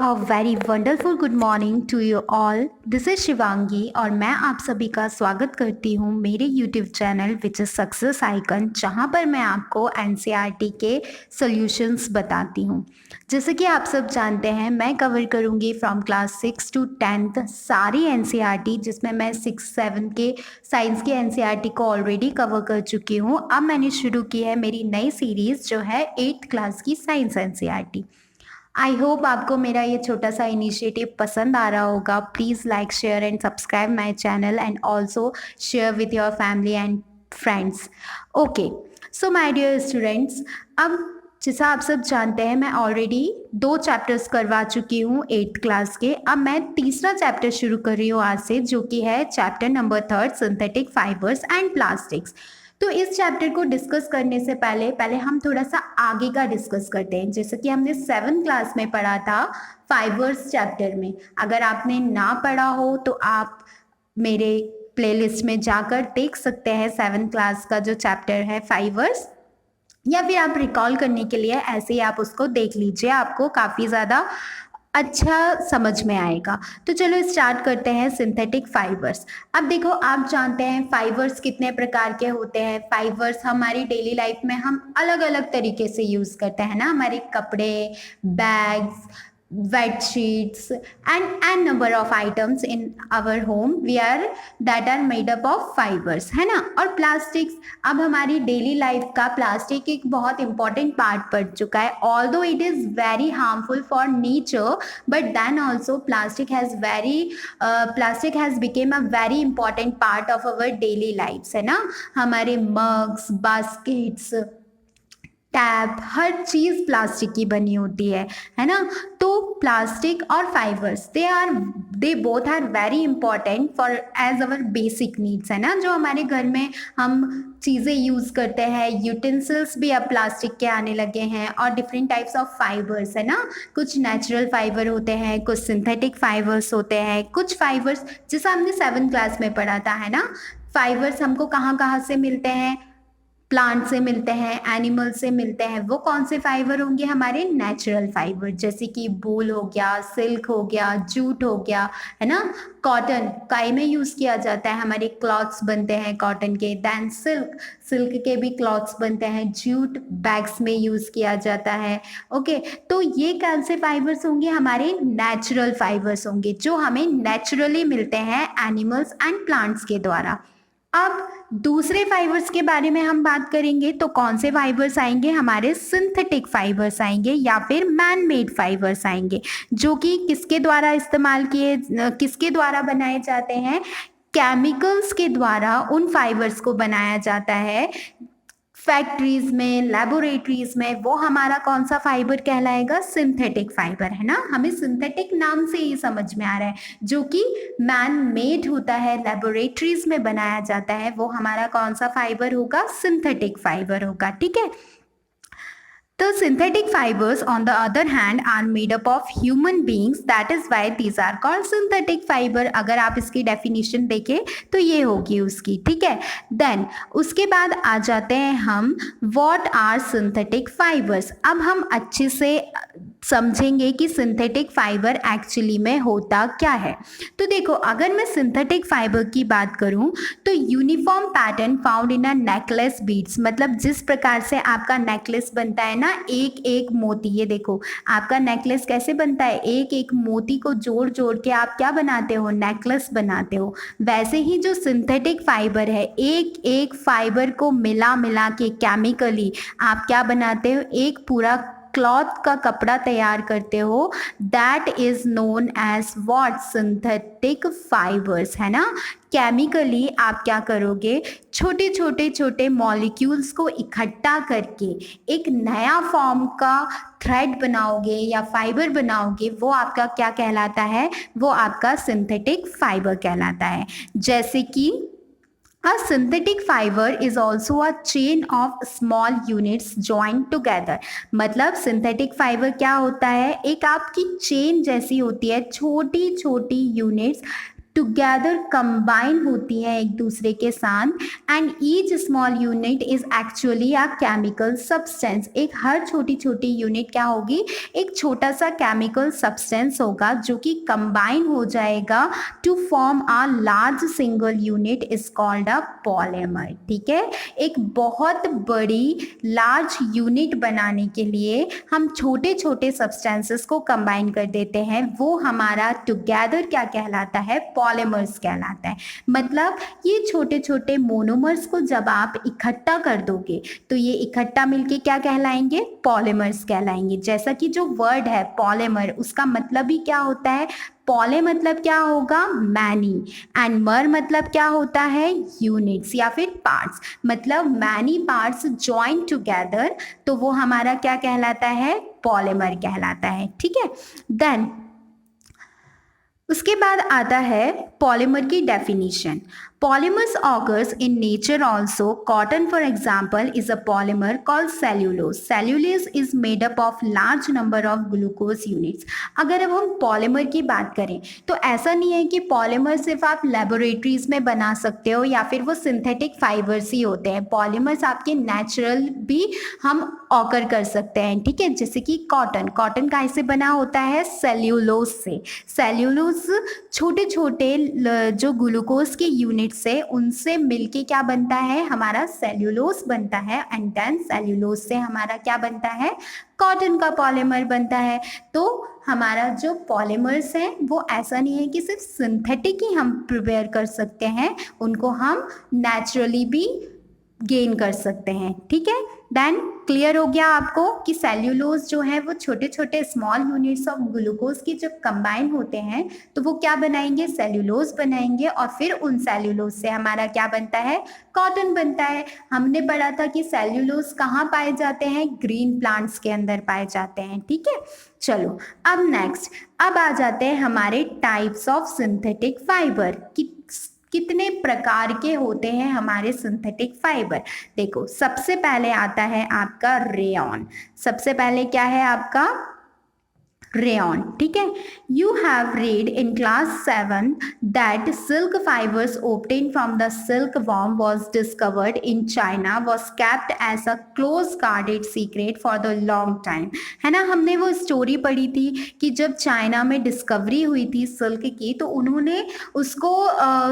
A very wonderful good morning to you all. This is Shivangi और मैं आप सभी का स्वागत करती हूँ मेरे YouTube channel which is success icon, जहाँ पर मैं आपको एनसीईआरटी के सॉल्यूशंस बताती हूँ। जैसे कि आप सब जानते हैं, मैं कवर करूँगी फ्रॉम क्लास 6 टू 10th सारी एनसीईआरटी, जिसमें मैं 6-7 के साइंस के एनसीईआरटी को ऑलरेडी कवर कर चुकी हूँ। अब मैंने शुरू की है मेरी नई सीरीज़, जो है 8th क्लास की साइंस एनसीईआरटी। आई होप आपको मेरा ये छोटा सा इनिशिएटिव पसंद आ रहा होगा। Please like, share and subscribe my channel and also share with your family and friends. Okay, so my dear students, अब जैसा आप सब जानते हैं, मैं ऑलरेडी 2 चैप्टर्स करवा चुकी हूँ 8th क्लास के। अब मैं तीसरा चैप्टर शुरू कर रही हूँ आज से, जो कि है chapter number 3 synthetic fibres and plastics. तो इस चैप्टर को डिस्कस करने से पहले पहले हम थोड़ा सा आगे का डिस्कस करते हैं। जैसे कि हमने 7th क्लास में पढ़ा था फाइबर्स चैप्टर में। अगर आपने ना पढ़ा हो तो आप मेरे प्लेलिस्ट में जाकर देख सकते हैं 7th क्लास का जो चैप्टर है फाइबर्स, या फिर आप रिकॉल करने के लिए ऐसे ही आप उसको देख लीजिए, आपको काफ़ी ज़्यादा अच्छा समझ में आएगा। तो चलो स्टार्ट करते हैं सिंथेटिक फाइबर्स। अब देखो, आप जानते हैं फाइबर्स कितने प्रकार के होते हैं। फाइबर्स हमारी डेली लाइफ में हम अलग अलग तरीके से यूज़ करते हैं ना। हमारे कपड़े, bags, bed sheets and number of items in our home we are that are made up of fibres, है ना। और प्लास्टिक्स, अब हमारी डेली लाइफ का प्लास्टिक एक बहुत इंपॉर्टेंट पार्ट पड़ चुका है। Although it is very harmful for nature, but then also plastic has become a very important part of our daily lifes, है ना। हमारे मग्स, बास्केट्स, टैप, हर चीज़ प्लास्टिक की बनी होती है ना। तो प्लास्टिक और fibres they both are very important for as our basic needs, है ना। जो हमारे घर में हम चीज़ें यूज़ करते हैं, यूटेंसिल्स भी अब प्लास्टिक के आने लगे हैं, और डिफरेंट टाइप्स ऑफ फाइबर्स, है ना। कुछ नेचुरल फाइबर होते हैं, कुछ सिंथेटिक फाइबर्स होते हैं। कुछ फाइबर्स जैसा हमने 7th क्लास में पढ़ा था, है ना। फाइबर्स हमको कहाँ कहाँ से मिलते हैं? प्लांट से मिलते हैं, एनिमल से मिलते हैं। वो कौन से फाइबर होंगे? हमारे नेचुरल फाइबर, जैसे कि वूल हो गया, सिल्क हो गया, जूट हो गया, है ना। कॉटन काई में यूज़ किया जाता है, हमारे क्लॉथ्स बनते हैं कॉटन के। दैन सिल्क के भी क्लॉथ्स बनते हैं। जूट बैग्स में यूज़ किया जाता है। ओके, तो ये कौन से फाइबर्स होंगे? हमारे नेचुरल फाइबर्स होंगे, जो हमें नेचुरली मिलते हैं एनिमल्स एंड प्लांट्स के द्वारा। अब दूसरे फाइबर्स के बारे में हम बात करेंगे, तो कौन से फाइबर्स आएंगे? हमारे सिंथेटिक फाइबर्स आएंगे, या फिर मैन मेड फाइबर्स आएंगे, जो कि किसके द्वारा बनाए जाते हैं? केमिकल्स के द्वारा उन फाइबर्स को बनाया जाता है फैक्ट्रीज में, लेबोरेटरीज में। वो हमारा कौन सा फाइबर कहलाएगा? सिंथेटिक फाइबर, है ना। हमें सिंथेटिक नाम से ही समझ में आ रहा है। जो कि मैन मेड होता है, लेबोरेटरीज में बनाया जाता है, वो हमारा कौन सा फाइबर होगा? सिंथेटिक फाइबर होगा, ठीक है। The synthetic fibers, on the other hand, are made up of human beings. That is why these are called synthetic fiber. अगर आप इसकी डेफिनेशन देखें तो ये होगी उसकी, ठीक है। देन उसके बाद आ जाते हैं हम व्हाट आर सिंथेटिक फाइबर्स। अब हम अच्छे से समझेंगे कि सिंथेटिक फाइबर एक्चुअली में होता क्या है। तो देखो, अगर मैं सिंथेटिक फाइबर की बात करूं, तो uniform pattern found in a necklace beads, मतलब जिस प्रकार से आपका नेकलेस बनता है ना, एक एक मोती। ये देखो, आपका नेकलेस कैसे बनता है? एक एक मोती को जोड़ जोड़ के आप क्या बनाते हो? नेकलेस बनाते हो। वैसे ही जो सिंथेटिक फाइबर है, एक एक फाइबर को मिला मिला के केमिकली आप क्या बनाते हो? एक पूरा क्लॉथ का कपड़ा तैयार करते हो। That is known as what? Synthetic fibres, है ना। केमिकली आप क्या करोगे? छोटे मॉलिक्यूल्स को इकट्ठा करके एक नया फॉर्म का थ्रेड बनाओगे या फाइबर बनाओगे। वो आपका क्या कहलाता है? वो आपका सिंथेटिक फाइबर कहलाता है। जैसे कि a synthetic fiber is also a chain of small units joined together। मतलब सिंथेटिक फाइबर क्या होता है? एक आपकी चेन जैसी होती है, छोटी छोटी यूनिट्स टुगेदर कंबाइन होती है एक दूसरे के साथ, and each small unit is actually a chemical substance. एक हर छोटी छोटी यूनिट क्या होगी, एक छोटा सा केमिकल सब्सटेंस होगा जो कि कंबाइन हो जाएगा to form a large single unit is called a polymer. ठीक है, एक बहुत बड़ी लार्ज यूनिट बनाने के लिए हम छोटे छोटे सब्सटेंसेस को कंबाइन कर देते हैं, वो हमारा टुगेदर क्या कहलाता है, पॉलीमर्स कहलाता है। मतलब ये छोटे छोटे मोनोमर्स को जब आप इकट्ठा कर दोगे तो ये इकट्ठा मिलके क्या कहलाएंगे, पॉलीमर्स कहलाएंगे। जैसा कि जो वर्ड है पॉलीमर, उसका मतलब ही क्या होता है, पॉले मतलब क्या होगा, मैनी, एंड मर मतलब क्या होता है, यूनिट्स या फिर पार्ट्स। मतलब मैनी पार्ट्स जॉइन टुगेदर, तो वो हमारा क्या कहलाता है, पॉलीमर कहलाता है। ठीक है, देन उसके बाद आता है पॉलीमर की definition. Polymers occurs in nature also. Cotton, for example, is a polymer called cellulose. Cellulose is made up of large number of glucose units. अगर अब हम पॉलीमर की बात करें तो ऐसा नहीं है कि पॉलीमर सिर्फ आप लेबोरेटरीज में बना सकते हो या फिर वो सिंथेटिक फाइबर्स ही होते हैं। पॉलीमर्स आपके नेचुरल भी हम ऑकर कर सकते हैं। ठीक है, जैसे कि कॉटन, कॉटन कैसे बना होता है, सेल्यूलोज से। सेल्यूलोज छोटे छोटे जो ग्लूकोज के यूनिट से, उनसे मिलके क्या बनता है, हमारा सेल्यूलोज बनता है, एंड देन सेल्यूलोज से हमारा क्या बनता है, कॉटन का पॉलीमर बनता है। तो हमारा जो पॉलीमर्स हैं वो ऐसा नहीं है कि सिर्फ सिंथेटिक ही हम प्रिपेयर कर सकते हैं, उनको हम नेचुरली भी गेन कर सकते हैं। ठीक है, देन क्लियर हो गया आपको कि सेल्यूलोज जो है वो छोटे छोटे स्मॉल यूनिट्स ऑफ ग्लूकोज की जब कंबाइन होते हैं तो वो क्या बनाएंगे, सेल्यूलोज बनाएंगे, और फिर उन सेल्यूलोज से हमारा क्या बनता है, कॉटन बनता है। हमने पढ़ा था कि सेल्यूलोज कहाँ पाए जाते हैं, ग्रीन प्लांट्स के अंदर पाए जाते हैं। ठीक है, चलो अब नेक्स्ट, अब आ जाते हैं हमारे टाइप्स ऑफ सिंथेटिक फाइबर कि कितने प्रकार के होते हैं हमारे सिंथेटिक फाइबर। देखो सबसे पहले आता है आपका रेयॉन। सबसे पहले क्या है आपका, रेयॉन। ठीक है, you have read in class 7 that silk fibers obtained from the silkworm was discovered in China was kept as a close guarded secret for the long time। है ना, हमने वो स्टोरी पढ़ी थी कि जब चाइना में डिस्कवरी हुई थी सिल्क की तो उन्होंने उसको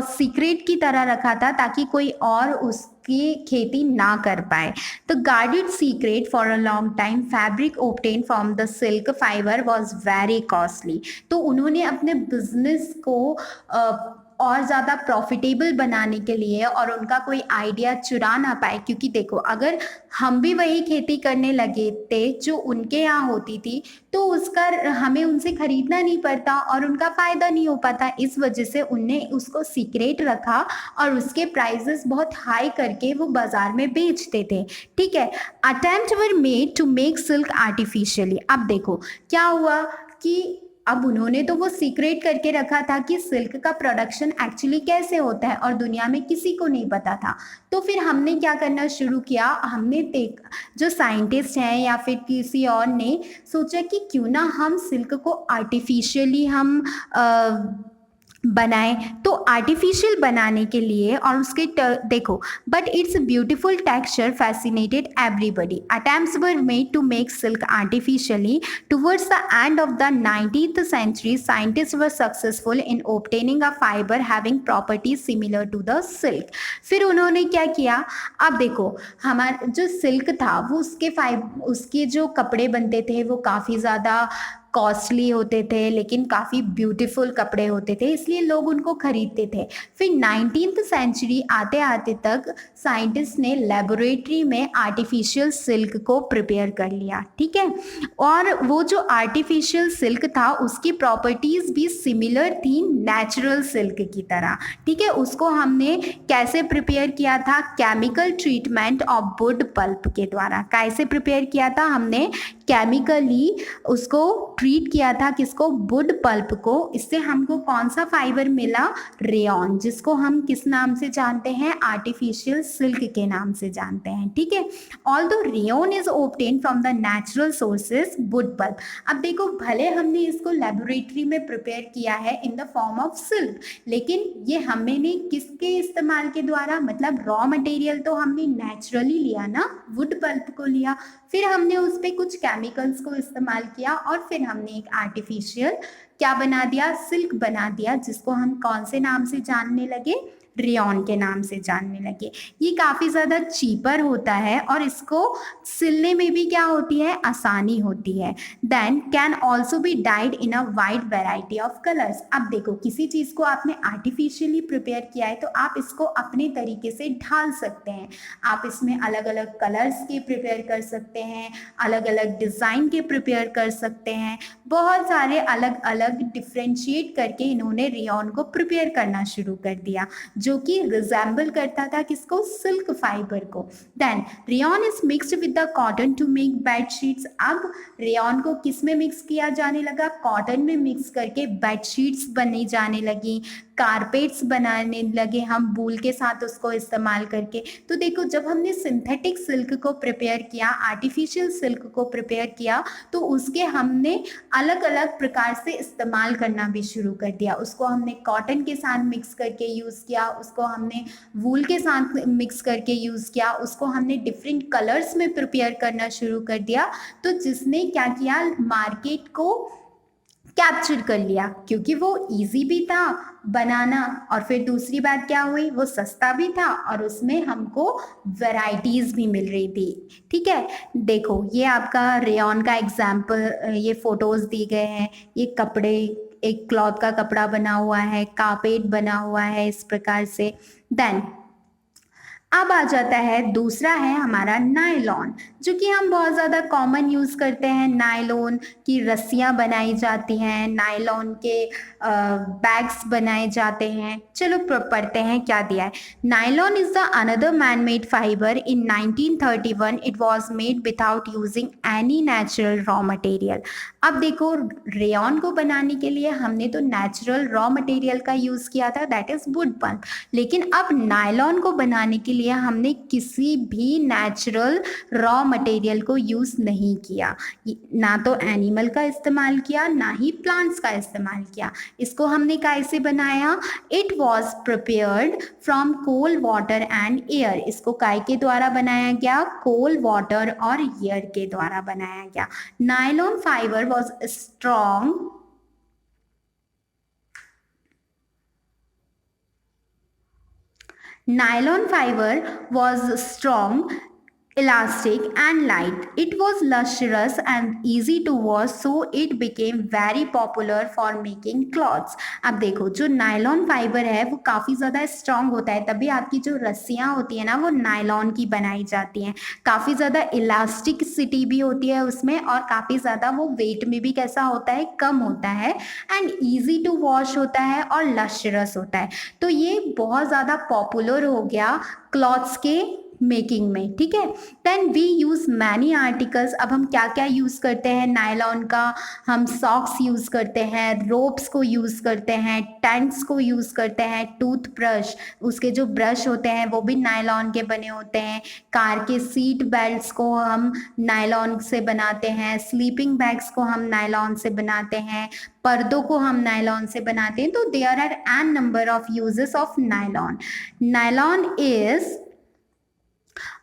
सीक्रेट की तरह रखा था ताकि कोई और उस की खेती ना कर पाए। तो guarded secret for a long time fabric obtain from the silk fibre was very costly. तो उन्होंने अपने बिजनेस को और ज़्यादा प्रॉफिटेबल बनाने के लिए और उनका कोई आइडिया चुरा ना पाए, क्योंकि देखो अगर हम भी वही खेती करने लगे थे जो उनके यहाँ होती थी तो उसका हमें उनसे खरीदना नहीं पड़ता और उनका फ़ायदा नहीं हो पाता। इस वजह से उनने उसको सीक्रेट रखा और उसके प्राइजेस बहुत हाई करके वो बाज़ार में बेचते थे। ठीक है, attempt were made to make silk artificially. अब देखो क्या हुआ कि अब उन्होंने तो वो सीक्रेट करके रखा था कि सिल्क का प्रोडक्शन एक्चुअली कैसे होता है और दुनिया में किसी को नहीं पता था। तो फिर हमने क्या करना शुरू किया, हमने जो साइंटिस्ट हैं या फिर किसी और ने सोचा कि क्यों ना हम सिल्क को आर्टिफिशियली हम बनाएं। तो आर्टिफिशियल बनाने के लिए और उसके देखो, but it's beautiful texture fascinated everybody. Attempts were made to make silk artificially. Towards the end of the 19th century scientist were successful in obtaining a fibre having properties similar to the silk. फिर उन्होंने क्या किया, अब देखो हमारा जो silk था वो उसके जो कपड़े बनते थे वो काफ़ी ज़्यादा कॉस्टली होते थे लेकिन काफ़ी ब्यूटीफुल कपड़े होते थे, इसलिए लोग उनको खरीदते थे। फिर 19th सेंचुरी आते आते तक साइंटिस्ट ने लेबोरेटरी में आर्टिफिशियल सिल्क को प्रिपेयर कर लिया। ठीक है, और वो जो आर्टिफिशियल सिल्क था उसकी प्रॉपर्टीज़ भी सिमिलर थी नेचुरल सिल्क की तरह। ठीक है, उसको हमने कैसे प्रिपेयर किया था, chemical treatment of wood pulp के द्वारा। कैसे प्रिपेयर किया था हमने, केमिकली उसको ट्रीट किया था किसको, वुड पल्प को। इससे हमको कौन सा फाइबर मिला, रेयॉन, जिसको हम किस नाम से जानते हैं, आर्टिफिशियल सिल्क के नाम से जानते हैं, ठीक है। Although rayon is obtain from the natural sources wood pulp. अब देखो भले हमने इसको लेबोरेटरी में प्रिपेयर किया है in the form of silk, लेकिन ये हमने किसके इस्तेमाल के द्वारा, मतलब रॉ मटेरियल तो हमने नेचुरली लिया ना, वुड पल्प को लिया, फिर हमने उस पर कुछ केमिकल्स को इस्तेमाल किया और फिर हमने एक आर्टिफिशियल क्या बना दिया, सिल्क बना दिया, जिसको हम कौन से नाम से जानने लगे, रेयॉन के नाम से जानने लगे। ये काफ़ी ज़्यादा चीपर होता है और इसको सिलने में भी क्या होती है, आसानी होती है। Then can also be dyed in a wide variety of colours. अब देखो किसी चीज़ को आपने आर्टिफिशियली प्रिपेयर किया है तो आप इसको अपने तरीके से ढाल सकते हैं। आप इसमें अलग अलग कलर्स के प्रिपेयर कर सकते हैं, अलग अलग डिज़ाइन के प्रिपेयर कर सकते हैं, बहुत सारे अलग अलग डिफ्रेंशिएट करके इन्होंने रेयॉन को प्रिपेयर करना शुरू कर दिया, जो कि रिजेंबल करता था किसको, सिल्क फाइबर को। Then rayon is mixed with the cotton to make bedsheets. अब रेयॉन को किस में मिक्स किया जाने लगा, कॉटन में मिक्स करके बेडशीट्स बनी जाने लगी, कारपेट्स बनाने लगे हम वूल के साथ उसको इस्तेमाल करके। तो देखो जब हमने सिंथेटिक सिल्क को प्रिपेयर किया, आर्टिफिशियल सिल्क को प्रिपेयर किया, तो उसके हमने अलग अलग प्रकार से इस्तेमाल करना भी शुरू कर दिया। उसको हमने कॉटन के साथ मिक्स करके यूज़ किया, उसको हमने वूल के साथ मिक्स करके यूज़ किया, उसको हमने डिफरेंट कलर्स में प्रिपेयर करना शुरू कर दिया। तो जिसने क्या किया, मार्केट को कैप्चर कर लिया, क्योंकि वो इजी भी था बनाना और फिर दूसरी बात क्या हुई, वो सस्ता भी था और उसमें हमको वैरायटीज़ भी मिल रही थी, ठीक है। देखो ये आपका रेयॉन का एग्जाम्पल, ये फोटोज़ दी गए हैं, ये कपड़े, एक क्लॉथ का कपड़ा बना हुआ है, कारपेट बना हुआ है इस प्रकार से। देन अब आ जाता है दूसरा है हमारा नायलॉन, जो कि हम बहुत ज़्यादा कॉमन यूज़ करते हैं। नायलॉन की रस्सियाँ बनाई जाती हैं, नायलॉन के बैग्स बनाए जाते हैं। चलो पढ़ते हैं क्या दिया है। Nylon is the another man made fibre. In 1931 it was made without using any natural raw material. अब देखो रेयॉन को बनाने के लिए हमने तो नेचुरल रॉ मटेरियल का यूज़ किया था, दैट इज़ वुड पल्प, लेकिन अब नायलॉन को बनाने के लिए हमने किसी भी नेचुरल रॉ मटेरियल को यूज़ नहीं किया, ना तो एनिमल का इस्तेमाल किया, ना ही प्लांट्स का इस्तेमाल किया। इसको हमने कैसे बनाया, it was prepared from coal water and air. इसको काय के द्वारा बनाया गया, कोल वाटर और एयर के द्वारा बनाया गया। Nylon fibre was strong Nylon fiber was strong, elastic and light. It was lustrous and easy to wash, so it became very popular for making clothes. अब देखो जो नायलॉन फाइबर है वो काफ़ी ज़्यादा स्ट्रॉन्ग होता है, तभी आपकी जो रस्सियाँ होती है ना वो नायलॉन की बनाई जाती हैं। काफ़ी ज़्यादा इलास्टिसिटी भी होती है उसमें और काफ़ी ज़्यादा वो वेट में भी कैसा होता है, कम होता है, एंड ईजी टू वॉश होता है और लश्रस होता है। तो ये बहुत ज़्यादा पॉपुलर हो गया क्लॉथ्स के मेकिंग में, ठीक है। Then we use many articles. अब हम क्या क्या यूज़ करते हैं नायलॉन का, हम सॉक्स यूज़ करते हैं, रोप्स को यूज़ करते हैं, टेंट्स को यूज़ करते हैं, टूथब्रश, उसके जो ब्रश होते हैं वो भी नायलॉन के बने होते हैं, कार के सीट बेल्ट्स को हम नायलॉन से बनाते हैं, स्लीपिंग बैग्स को हम नायलॉन से बनाते हैं, पर्दों को हम नायलॉन से बनाते हैं। तो there are an number of uses of nylon. Nylon is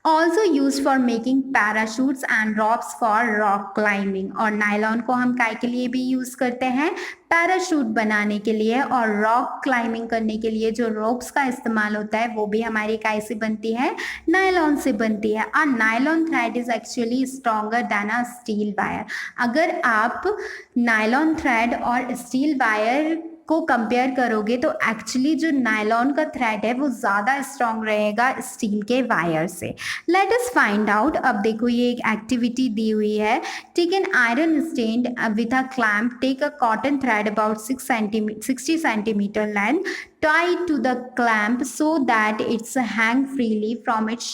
also use for making parachutes and ropes for rock climbing. और नायलॉन को हम काय के लिए भी यूज़ करते हैं, पैराशूट बनाने के लिए, और रॉक क्लाइंबिंग करने के लिए जो रोप्स का इस्तेमाल होता है वो भी हमारी काय से बनती है, नायलॉन से बनती है। A nylon thread is actually stronger than a steel wire. अगर आप नायलॉन थ्रेड और स्टील वायर को कंपेयर करोगे तो एक्चुअली जो नायलॉन का थ्रेड है वो ज़्यादा स्ट्रॉन्ग रहेगा स्टील के वायर से। Let us find out. अब देखो ये एक एक्टिविटी दी हुई है। Take an iron stand with a clamp, take a cotton thread about 60 centimeter length, tie it to the clamp so that it's hang freely from its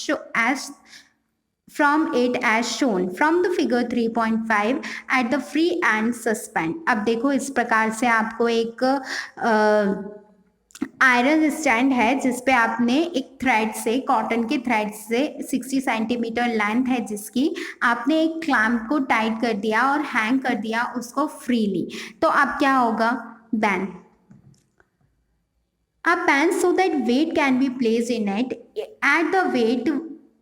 from it as shown from the figure 3.5 at the free and suspend। अब देखो इस प्रकार से आपको एक iron stand है जिस पे आपने एक थ्रेड से, कॉटन के थ्रेड से 60 सेंटीमीटर लेंथ है जिसकी, आपने एक क्लैंप को टाइट कर दिया और हैंग कर दिया उसको फ्रीली। तो अब क्या होगा, then a pen so that weight can be placed in it, add the weight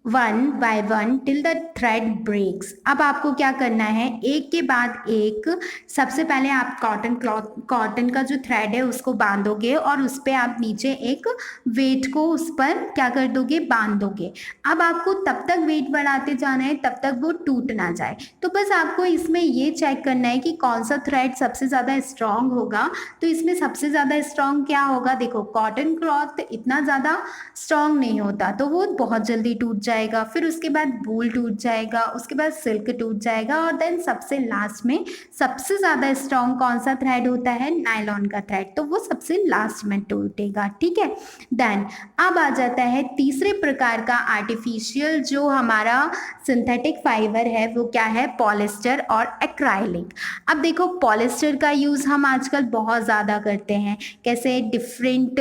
one by one till the thread breaks. अब आपको क्या करना है, एक के बाद एक, सबसे पहले आप कॉटन का जो थ्रेड है उसको बांधोगे और उस पर आप नीचे एक वेट को उस पर क्या कर दोगे, बांध दोगे। अब आपको तब तक वेट बढ़ाते जाना है तब तक वो टूट ना जाए। तो बस आपको इसमें ये चेक करना है कि कौन सा थ्रेड सबसे ज़्यादा स्ट्रांग होगा। तो इसमें सबसे ज़्यादा स्ट्रांग क्या होगा, देखो कॉटन क्लॉथ इतना ज़्यादा स्ट्रांग नहीं होता तो वो बहुत जल्दी टूट जाएगा, फिर उसके बाद वूल टूट जाएगा, उसके बाद सिल्क टूट जाएगा, और देन सबसे लास्ट में सबसे ज़्यादा स्ट्रांग कौन सा थ्रेड होता है, नायलॉन का थ्रेड, तो वो सबसे लास्ट में टूटेगा। ठीक है, देन अब आ जाता है तीसरे प्रकार का आर्टिफिशियल जो हमारा सिंथेटिक फाइबर है, वो क्या है, पॉलिस्टर और एक्राइलिक। अब देखो पॉलिस्टर का यूज़ हम आजकल बहुत ज़्यादा करते हैं, कैसे, डिफरेंट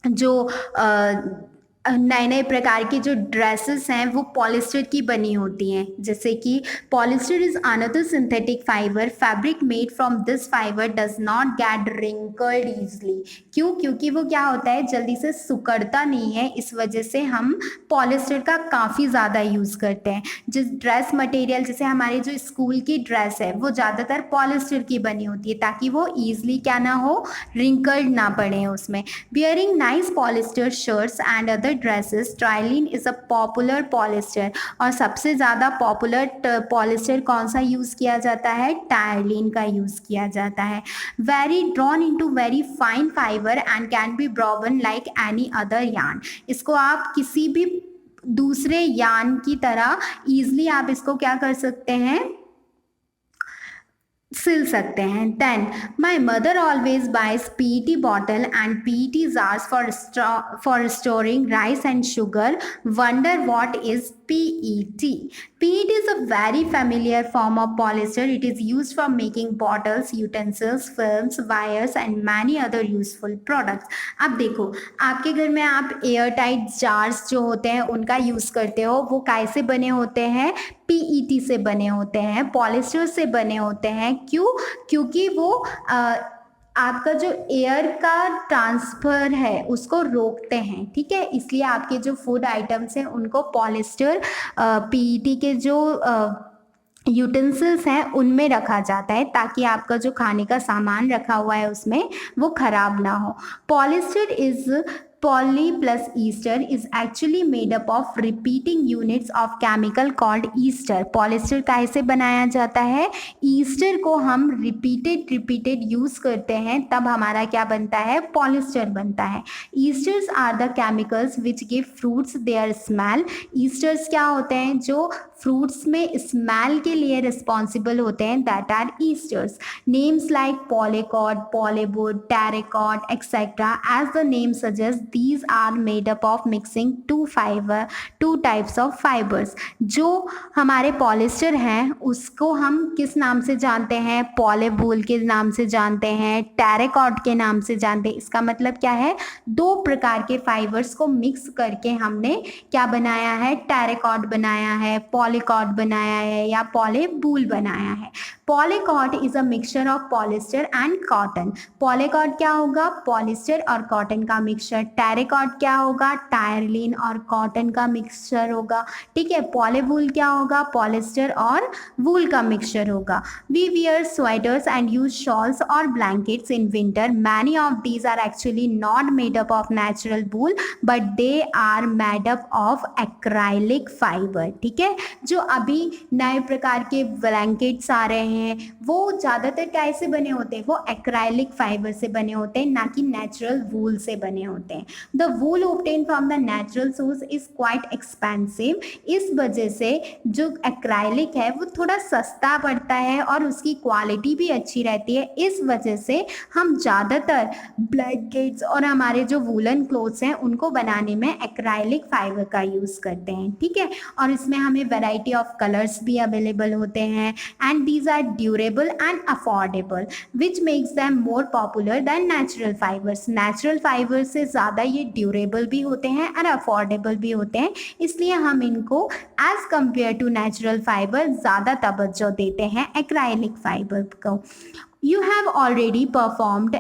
जो नए नए प्रकार की जो ड्रेसेस हैं वो पॉलिस्टर की बनी होती हैं। जैसे कि polyester is another synthetic fibre, fabric made from this fibre does not gate wrinkled easily. क्यों, क्योंकि वो क्या होता है, जल्दी से सिकुड़ता नहीं है, इस वजह से हम पॉलिस्टर का काफ़ी ज़्यादा यूज़ करते हैं। जिस ड्रेस मटेरियल, जैसे हमारी जो स्कूल की ड्रेस है वो ज़्यादातर पॉलिस्टर की बनी होती है ताकि वो ईजली क्या ना हो, रिंकल्ड ना पड़े उसमें। Bearing nice polyester shirts and other dresses, Terylene is a popular polyester. और सबसे ज़्यादा पॉपुलर पॉलिस्टर कौन सा यूज़ किया जाता है, टायरलिन का यूज़ किया जाता है। Very drawn into very fine fibre and can be ब्रोवन लाइक एनी अदर यार्न। इसको आप किसी भी दूसरे यार्न की तरह ईजिली आप इसको क्या कर सकते हैं, सिल सकते हैं। Then my mother always buys PET bottle and PET jars for storing rice and sugar. Wonder what is PET? PET is a very familiar form of polyester. It is used for making bottles, utensils, films, wires and many other useful products. अब देखो आपके घर में आप air tight jars जो होते हैं उनका यूज़ करते हो, वो कैसे बने होते हैं, PET से बने होते हैं, पॉलिस्टर से बने होते हैं। क्यों, क्योंकि वो आपका जो एयर का ट्रांसफ़र है उसको रोकते हैं। ठीक है, इसलिए आपके जो फूड आइटम्स हैं उनको पॉलिस्टर PET के जो यूटेंसिल्स हैं उनमें रखा जाता है ताकि आपका जो खाने का सामान रखा हुआ है उसमें वो ख़राब ना हो। Polyester is poly plus ester is actually made up of repeating units of chemical called ester। Polyester कैसे बनाया जाता है, ईस्टर को हम रिपीटेड यूज़ करते हैं तब हमारा क्या बनता है, पॉलिस्टर बनता है। Esters are the chemicals which give fruits their smell. Esters क्या होते हैं, जो फ्रूट्स में स्मेल के लिए रिस्पॉन्सिबल होते हैं, that are esters. Names like polycot, polywool, terrycot etcetera, as the name suggest these are made up of mixing two types of fibers। जो हमारे पॉलिस्टर हैं उसको हम किस नाम से जानते हैं, पॉलीवूल के नाम से जानते हैं, टेरिकॉट के नाम से जानते हैं। इसका मतलब क्या है, दो प्रकार के फाइबर्स को मिक्स करके हमने क्या बनाया है, टेरिकॉट बनाया है, पॉलीकॉट बनाया है या पॉलीवूल बनाया है। Polycot is a mixture of polyester and cotton. Polycot क्या होगा, पॉलिस्टर और कॉटन का मिक्सचर। टेरिकॉट क्या होगा, टायरलिन और कॉटन का मिक्सचर होगा। ठीक है, पॉलीवूल क्या होगा, पॉलिस्टर और वूल का मिक्सचर होगा। We wear sweaters and use shawls और blankets in winter. Many of these are actually not made up of natural wool but they are made up of acrylic fibre. ठीक है, जो अभी नए प्रकार के ब्लैंकेट्स आ रहे हैं हैं वो ज़्यादातर कैसे बने होते हैं, वो एक्राइलिक फाइबर से बने होते हैं, ना कि नेचुरल वूल से बने होते हैं। The wool obtain from the natural source is quite expensive. इस वजह से जो एक्राइलिक है वो थोड़ा सस्ता पड़ता है और उसकी क्वालिटी भी अच्छी रहती है। इस वजह से हम ज़्यादातर ब्लैंकेट्स और हमारे जो वूलन क्लोथ्स हैं उनको बनाने में एक्राइलिक फाइबर का यूज़ करते हैं, ठीक है। और इसमें हमें वैरायटी ऑफ कलर्स भी अवेलेबल होते हैं and these are durable and affordable which makes them more popular than natural fibres. Natural fibre से ज़्यादा ये ड्यूरेबल भी होते हैं और अफोर्डेबल भी होते हैं, इसलिए हम इनको as compare to natural fibre ज़्यादा तवज्जो देते हैं एक्राइलिक फाइबर को। You have already performed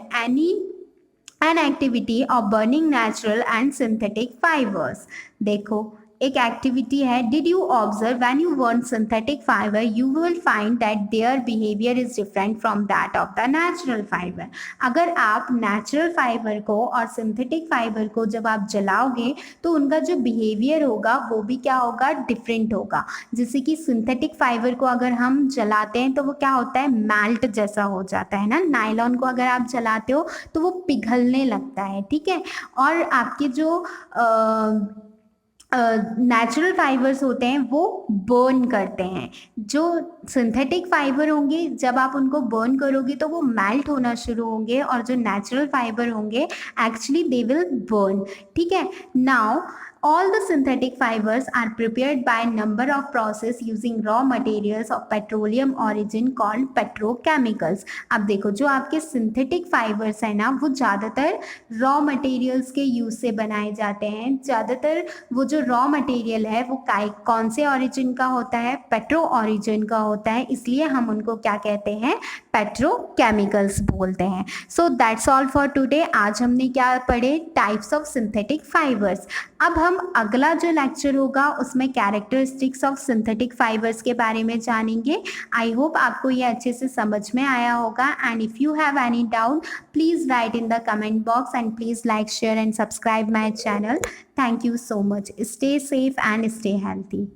an activity of burning natural and synthetic fibers. देखो एक एक्टिविटी है, did you observe when you burn synthetic fibre you will find that their behaviour is different from that of the natural fibre. अगर आप natural fibre को और synthetic fibre को जब आप जलाओगे तो उनका जो बिहेवियर होगा वो भी क्या होगा, डिफरेंट होगा। जैसे कि सिंथेटिक फाइबर को अगर हम जलाते हैं तो वो क्या होता है, मेल्ट जैसा हो जाता है ना। नायलॉन को अगर आप जलाते हो तो वो पिघलने लगता है, ठीक है। और आपके जो नेचुरल फाइबर्स होते हैं वो बर्न करते हैं। जो सिंथेटिक फाइबर होंगे जब आप उनको बर्न करोगे तो वो मेल्ट होना शुरू होंगे, और जो नेचुरल फाइबर होंगे एक्चुअली दे विल बर्न, ठीक है। Now all the synthetic fibers are prepared by number of process using raw materials of petroleum origin called petrochemicals। अब देखो जो आपके सिंथेटिक फाइबर्स है ना वो ज़्यादातर रॉ मटेरियल्स के यूज़ से बनाए जाते हैं। ज़्यादातर वो जो रॉ मटेरियल है वो कौन से ऑरिजिन का होता है, पेट्रो ऑरिजिन का होता है, इसलिए हम उनको क्या कहते हैं, पेट्रोकेमिकल्स बोलते हैं। So that's all for today. आज हमने क्या पढ़े, टाइप्स ऑफ सिंथेटिक फाइबर्स। अब हम अगला जो लेक्चर होगा उसमें कैरेक्टरिस्टिक्स ऑफ सिंथेटिक फाइबर्स के बारे में जानेंगे। आई होप आपको ये अच्छे से समझ में आया होगा, and if you have any doubt please write in the comment box and please like, share and subscribe my channel. Thank you so much. Stay safe and stay healthy.